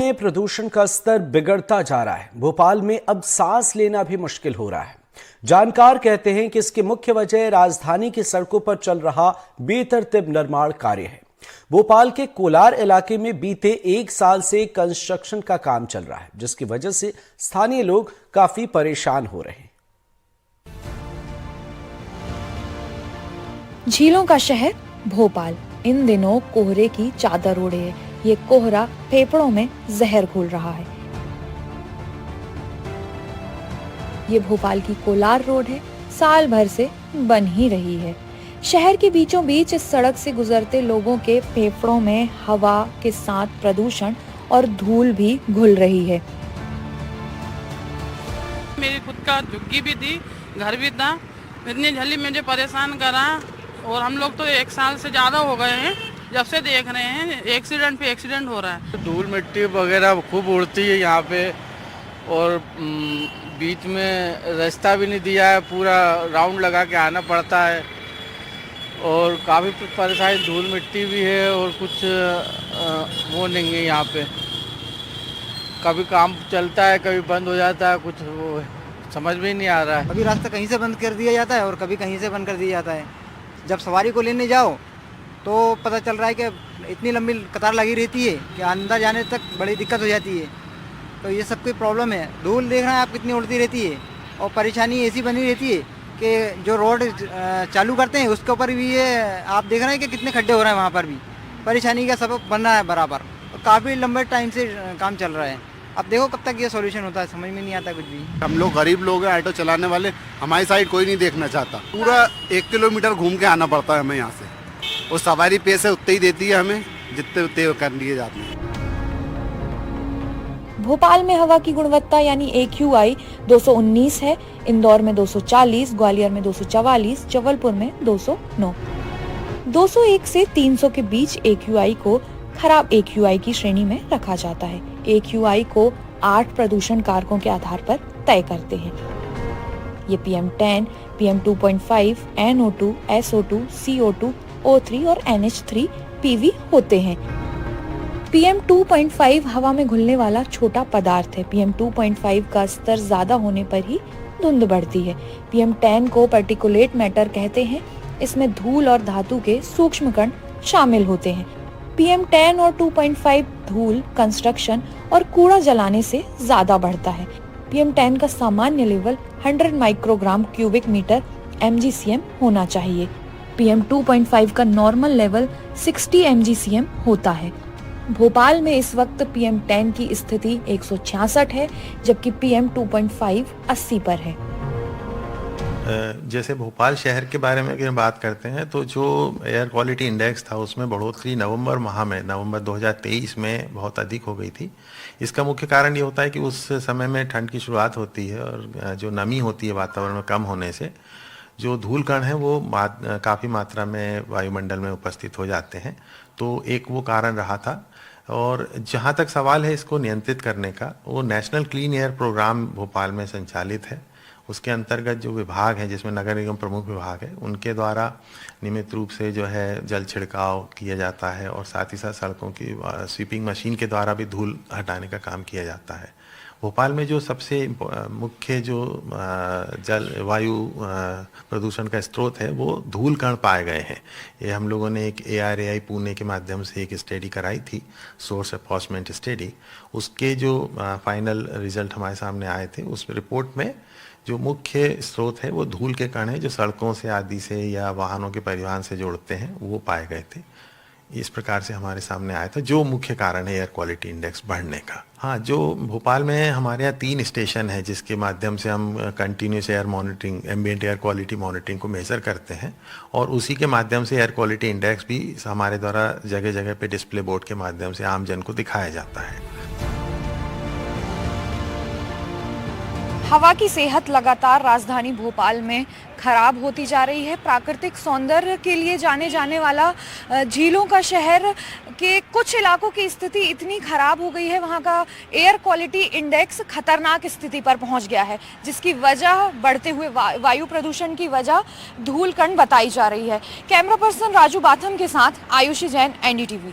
में प्रदूषण का स्तर बिगड़ता जा रहा है। भोपाल में अब सांस लेना भी मुश्किल हो रहा है। जानकार कहते हैं कि इसकी मुख्य वजह राजधानी की सड़कों पर चल रहा बेतरतीब निर्माण कार्य है। भोपाल के कोलार इलाके में बीते 1 साल से कंस्ट्रक्शन का काम चल रहा है, जिसकी वजह से स्थानीय लोग काफी परेशान हो रहे हैं। झीलों का शहर भोपाल इन दिनों कोहरे की चादर ओढ़े है। ये कोहरा फेफड़ों में जहर घोल रहा है। ये भोपाल की कोलार रोड है, साल भर से बन ही रही है। शहर के बीचों बीच इस सड़क से गुजरते लोगों के फेफड़ों में हवा के साथ प्रदूषण और धूल भी घुल रही है। मेरी खुद का झुग्गी भी थी, घर भी था। इतनी झली मुझे परेशान करा और हम लोग तो 1 साल से ज्यादा हो गए हैं जब से देख रहे हैं एक्सीडेंट पे एक्सीडेंट हो रहा है। धूल मिट्टी वगैरह खूब उड़ती है यहाँ पे और बीच में रास्ता भी नहीं दिया है, पूरा राउंड लगा के आना पड़ता है और काफ़ी परेशानी, धूल मिट्टी भी है और कुछ वो नहीं है यहाँ पे। कभी काम चलता है, कभी बंद हो जाता है, कुछ वो समझ में नहीं आ रहा है। कभी रास्ता कहीं से बंद कर दिया जाता है और कभी कहीं से बंद कर दिया जाता है। जब सवारी को लेने जाओ तो पता चल रहा है कि इतनी लंबी कतार लगी रहती है कि अंदर जाने तक बड़ी दिक्कत हो जाती है। तो ये सब कोई प्रॉब्लम है। धूल देख रहे हैं आप कितनी उड़ती रहती है और परेशानी ऐसी बनी रहती है कि जो रोड चालू करते हैं उसके ऊपर भी ये आप देख रहे हैं कि कितने खड्डे हो रहे हैं, वहाँ पर भी परेशानी का सबब बन रहा है बराबर। और काफ़ी लंबे टाइम से काम चल रहा है। अब देखो कब तक ये सॉल्यूशन होता है, समझ में नहीं आता कुछ भी। हम लोग गरीब लोग हैं, ऑटो चलाने वाले, हमारी साइड कोई नहीं देखना चाहता। पूरा 1 किलोमीटर घूम के आना पड़ता है हमें यहाँ से और सवारी पैसे उतने ही देती है हमें जितने उतने कर लिए जाते हैं। भोपाल में हवा की गुणवत्ता यानी AQI 219 है, इंदौर में 240, ग्वालियर में 244, जबलपुर में 209। 201 से 300 के बीच AQI को खराब AQI की श्रेणी में रखा जाता है। AQI को 8 प्रदूषण कारकों के आधार पर तय करते हैं। ये PM10, PM2.5, NO2, SO2, CO2, O3 और NH3 PV होते हैं। PM2.5 हवा में घुलने वाला छोटा पदार्थ है। PM2.5 का स्तर ज्यादा होने पर ही धुंध बढ़ती है। PM10 को पार्टिकुलेट मैटर कहते हैं। इसमें धूल और धातु के सूक्ष्म कण शामिल होते हैं। PM10 और 2.5 धूल, कंस्ट्रक्शन और कूड़ा जलाने से ज्यादा बढ़ता है। PM10 का सामान्य level 100 microgram cubic metre MgCM होना चाहिए। PM2.5 का नॉर्मल लेवल 60 MgCM होता है। भोपाल में इस वक्त PM10 की स्थिति 166 है, जबकि PM2.5 80 पर है। जैसे भोपाल शहर के बारे में अगर बात करते हैं तो जो एयर क्वालिटी इंडेक्स था उसमें बढ़ोतरी नवंबर 2023 में बहुत अधिक हो गई थी। इसका मुख्य कारण ये होता है कि उस समय में ठंड की शुरुआत होती है और जो नमी होती है वातावरण में कम होने से जो धूल कण हैं वो काफ़ी मात्रा में वायुमंडल में उपस्थित हो जाते हैं। तो एक वो कारण रहा था। और जहाँ तक सवाल है इसको नियंत्रित करने का, वो national clean air programme Bhopal में संचालित है। उसके अंतर्गत जो विभाग है, जिसमें नगर निगम प्रमुख विभाग है, उनके द्वारा नियमित रूप से जो है जल छिड़काव किया जाता है और साथ ही साथ सड़कों की स्वीपिंग मशीन के द्वारा भी धूल हटाने का काम किया जाता है। भोपाल में जो सबसे मुख्य जो वायु प्रदूषण का स्रोत है वो धूल कण पाए गए हैं। ये हम लोगों ने एक ARAI पुणे के माध्यम से एक स्टडी कराई थी, सोर्स अपॉर्चमेंट स्टडी। उसके जो फाइनल रिजल्ट हमारे सामने आए थे, उस रिपोर्ट में जो मुख्य स्रोत है वो धूल के कण है जो सड़कों से आदि से या वाहनों के परिवहन से जोड़ते हैं, वो पाए गए थे। इस प्रकार से हमारे सामने आया था जो मुख्य कारण है एयर क्वालिटी इंडेक्स बढ़ने का। हाँ, जो भोपाल में हमारे यहाँ 3 स्टेशन है जिसके माध्यम से हम continuous air monitoring, ambient air quality monitoring को मेजर करते हैं और उसी के माध्यम से एयर क्वालिटी इंडेक्स भी हमारे द्वारा जगह जगह पे डिस्प्ले बोर्ड के माध्यम से आम जन को दिखाया जाता है। हवा की सेहत लगातार राजधानी भोपाल में खराब होती जा रही है। प्राकृतिक सौंदर्य के लिए जाने जाने वाला झीलों का शहर के कुछ इलाकों की स्थिति इतनी खराब हो गई है, वहाँ का एयर क्वालिटी इंडेक्स खतरनाक स्थिति पर पहुँच गया है, जिसकी वजह बढ़ते हुए वायु प्रदूषण की वजह धूल कण बताई जा रही है। कैमरा पर्सन राजू बाथम के साथ आयुषी जैन, NDTV।